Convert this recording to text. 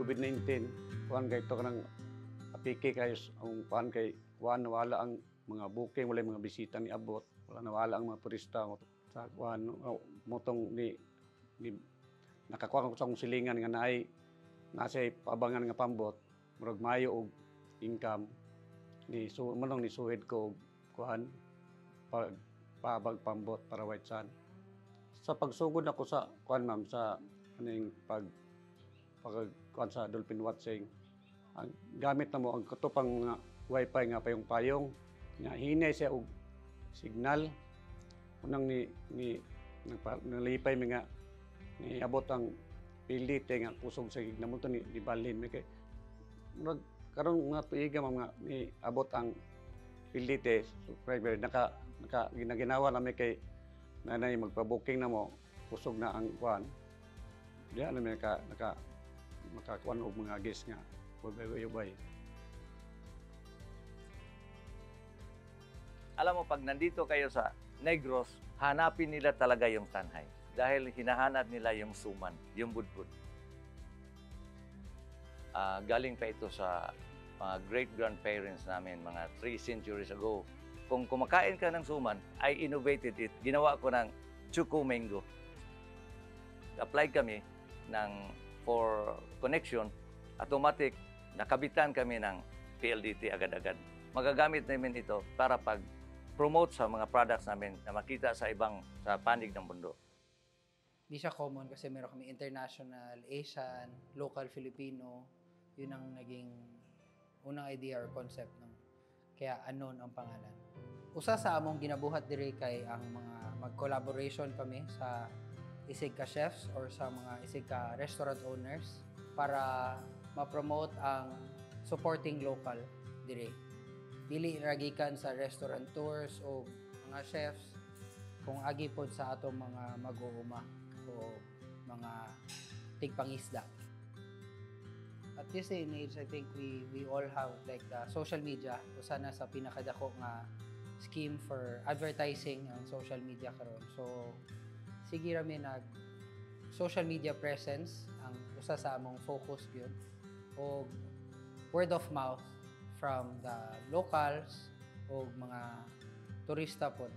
COVID-19 kuan kay to kanang apike kayo ang kuan kay kuan nawala ang mga booking, wala mga bisita ni abot, wala nawala ang mga turista sa kuan motong ni nakakuha ko sa akong silingan nga naay nasa paabangan nga pambot murag mayo og income ni so manong ni suhid ko kuan pag pabag pambot para white sun. Sa pagsugod ako sa kuan ma'am sa aning kuan sa dolphin watching ang gamit na mo ang katupang nga wifi nga payong-payong nga hinay siya og signal unang nalipay mi nga ni abot ang pilite nga kusog sa gignamuton ni balhin mi kay murag karon mga tuiga mga ni abot ang pilite subscriber naka ginaginawa nami kay nanay magpa-booking na mo kusog na ang kuan diya na makakuan og mga guest nga ubay. Alam mo, pag nandito kayo sa Negros, hanapin nila talaga yung tanhay. Dahil hinahanap nila yung suman, yung budbud. Galing pa ito sa mga great-grandparents namin, mga 3 centuries ago. Kung kumakain ka ng suman, I innovated it. Ginawa ko ng Choco Mango. Apply kami for connection, automatic, nakabitan kami ng PLDT agad-agad. Magagamit namin ito para pag-promote sa mga products namin na makita sa panig ng mundo. Di siya common kasi meron kami international, Asian, local Filipino. Yun ang naging unang idea or concept ng kaya unknown ang pangalan. Usa sa among ginabuhat diri kay ang mga mag-collaboration kami sa isig ka chefs or sa mga isig ka restaurant owners para ma-promote ang supporting local diri. Dili ragikan sa restaurant tours o mga chefs kung agi pod sa atong mga mag-uuma o mga tigpangisda. At this day and age, I think we all have like the social media. Usa na sa pinakadako nga scheme for advertising ang social media karon. So sige rami nag social media presence ang usa sa among focus gyud o word of mouth from the locals o mga turista pod